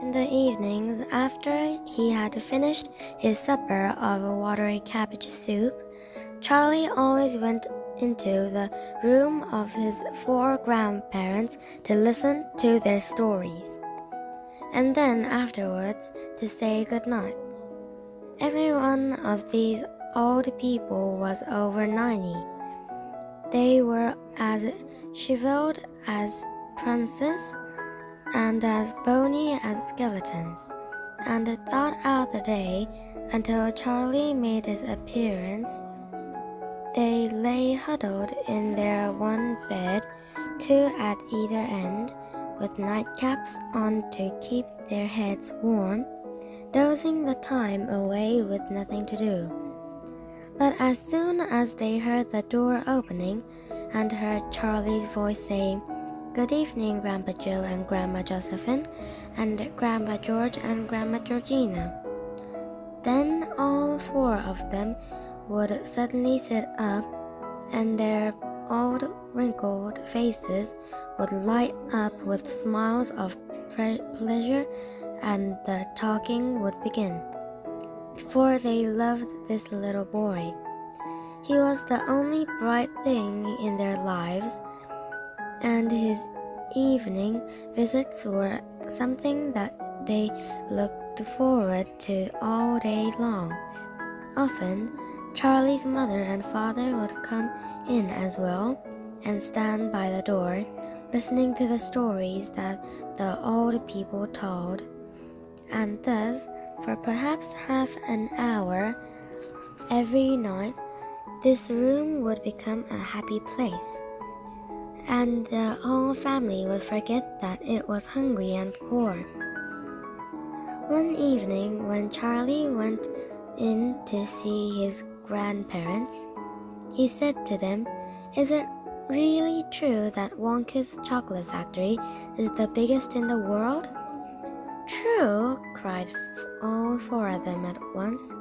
In the evenings, after he had finished his supper of watery cabbage soup, Charlie always went into the room of his 4 grandparents to listen to their stories, and then afterwards to say good night. Every one of these old people was over 90. They were as shriveled as princes and as bony as skeletons, and thought out the day until Charlie made his appearance. They lay huddled in their one bed, 2 at either end, with nightcaps on to keep their heads warm, dozing the time away with nothing to do. But as soon as they heard the door opening and heard Charlie's voice saying, "Good evening, Grandpa Joe and Grandma Josephine, and Grandpa George and Grandma Georgina," then all 4 of them would suddenly sit up, and their old wrinkled faces would light up with smiles of pleasure, and the talking would begin. For they loved this little boy. He was the only bright thing in their lives, and his evening visits were something that they looked forward to all day long. Often, Charlie's mother and father would come in as well and stand by the door, listening to the stories that the old people told, and thus, for perhaps half an hour every night, this room would become a happy place, and the whole family would forget that it was hungry and poor. One evening, when Charlie went in to see his grandparents, he said to them, "Is it really true that Wonka's chocolate factory is the biggest in the world?" "True?" cried all 4 of them at once.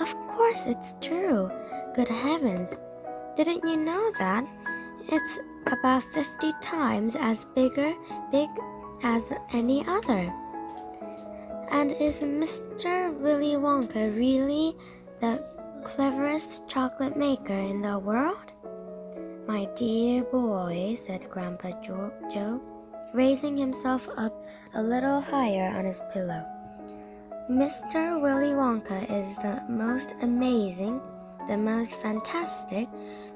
"Of course it's true. Good heavens! Didn't you know that? It's about 50 times as big as any other. And is Mr. Willy Wonka really the cleverest chocolate maker in the world?" "My dear boy," said Grandpa Joe, raising himself up a little higher on his pillow, "Mr. Willy Wonka is the most amazing, the most fantastic,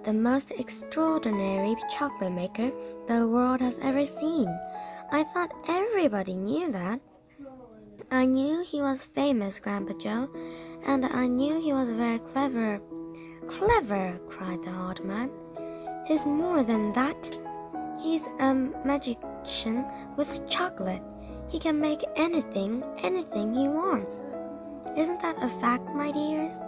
the most extraordinary chocolate maker the world has ever seen. I thought everybody knew that." "I knew he was famous, Grandpa Joe, and I knew he was very clever." "Clever!" cried the old man. "He's more than that. He's a magician with chocolate. He can make anything he wants. Isn't that a fact, my dears?"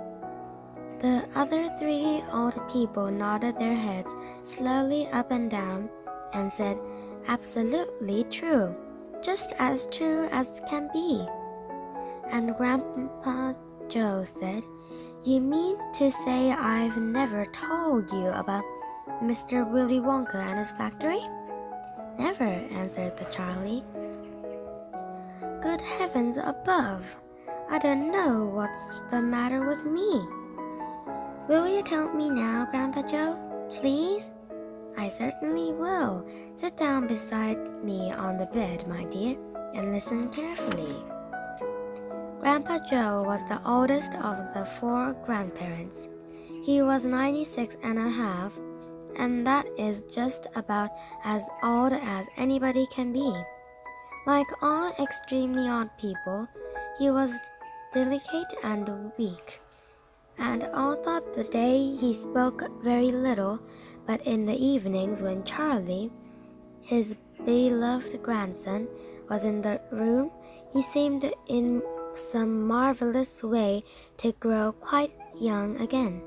The other 3 old people nodded their heads slowly up and down and said, "Absolutely true. Just as true as can be." And Grandpa Joe said, "You mean to say I've never told you about Mr. Willy Wonka and his factory?" "Never," answered the Charlie. "Good heavens above! I don't know what's the matter with me. Will you tell me now, Grandpa Joe, please?" "I certainly will. Sit down beside me on the bed, my dear, and listen carefully." Grandpa Joe was the oldest of the 4 grandparents. He was 96 and a half, and that is just about as old as anybody can be. Like all extremely old people, he was delicate and weak, and all thought the day he spoke very little, but in the evenings when Charlie, his beloved grandson, was in the room, he seemed in some marvelous way to grow quite young again.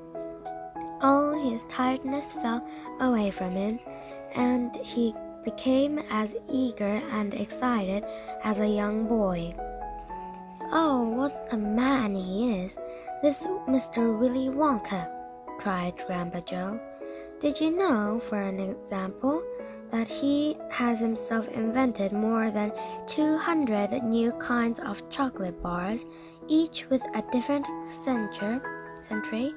All his tiredness fell away from him, and he became as eager and excited as a young boy. "Oh, what a man he is, this Mr. Willy Wonka!" cried Grandpa Joe. "Did you know, for an example, that he has himself invented more than 200 new kinds of chocolate bars, each with a different century,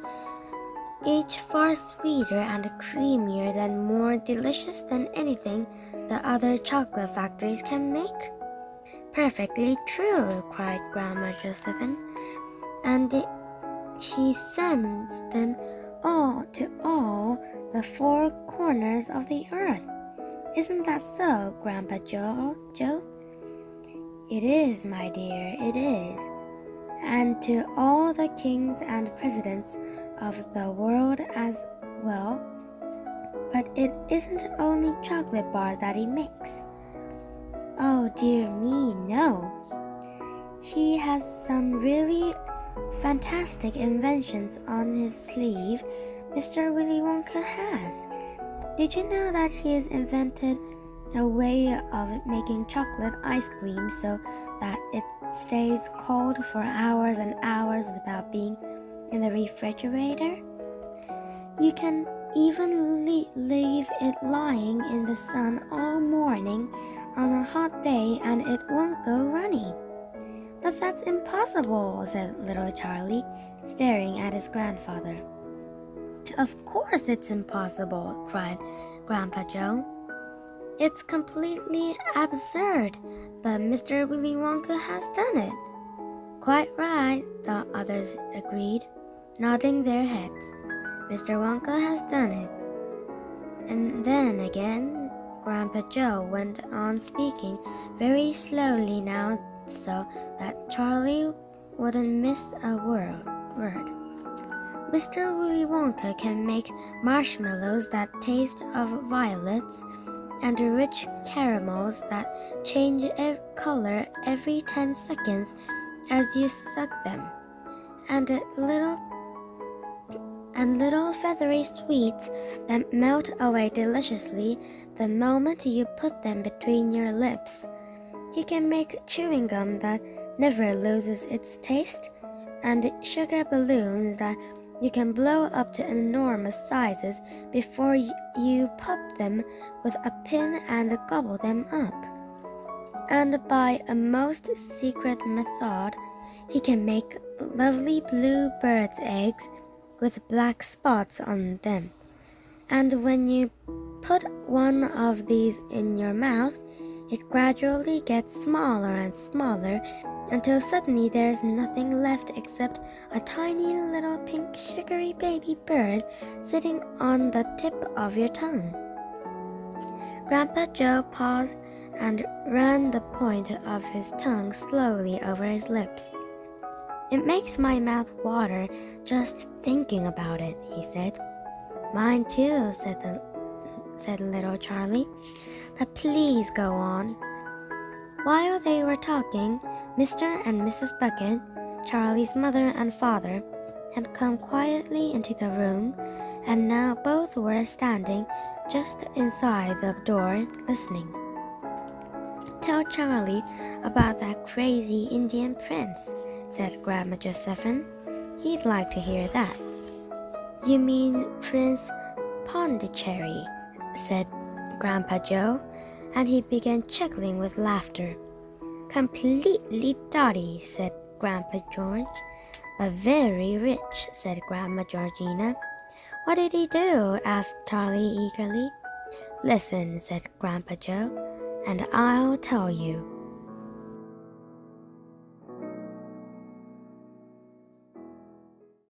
each far sweeter and creamier than more delicious than anything the other chocolate factories can make? Perfectly true, cried Grandma Josephine, and he sends them all to all the four corners of the earth. Isn't that so, Grandpa Joe? It is, my dear, it is. And to all the kings and presidents of the world as well. But it isn't only chocolate bars that he makes. Oh dear me, no. He has some really fantastic inventions on his sleeve, Mr. Willy Wonka has. Did you know that he has invented a way of making chocolate ice cream so that it stays cold for hours and hours without being in the refrigerator? You can even leave it lying in the sun all morning on a hot day and it won't go runny. But that's impossible, said little Charlie, staring at his grandfather. Of course it's impossible, cried Grandpa Joe. It's completely absurd, but Mr. Willy Wonka has done it. Quite right, the others agreed, nodding their heads. Mr. Wonka has done it. And then again, Grandpa Joe went on speaking very slowly now so that Charlie wouldn't miss a word. Mr. Willy Wonka can make marshmallows that taste of violets and rich caramels that change color every 10 seconds as you suck them, and little feathery sweets that melt away deliciously the moment you put them between your lips. He can make chewing gum that never loses its taste, and sugar balloons that you can blow up to enormous sizes before you pop them with a pin and gobble them up. And by a most secret method, he can make lovely blue birds' eggs with black spots on them. And when you put one of these in your mouth, it gradually gets smaller and smaller until suddenly there's nothing left except a tiny little pink sugary baby bird sitting on the tip of your tongue. Grandpa Joe paused and ran the point of his tongue slowly over his lips. It makes my mouth water just thinking about it, he said. Mine too, said little Charlie. But please go on. While they were talking, Mr. and Mrs. Bucket, Charlie's mother and father, had come quietly into the room, and now both were standing just inside the door listening. Tell Charlie about that crazy Indian prince, said Grandma Josephine. He'd like to hear that. You mean Prince Pondicherry, said Grandpa Joe, and he began chuckling with laughter. Completely dotty, said Grandpa George. But very rich, said Grandma Georgina. What did he do? Asked Charlie eagerly. Listen, said Grandpa Joe, and I'll tell you.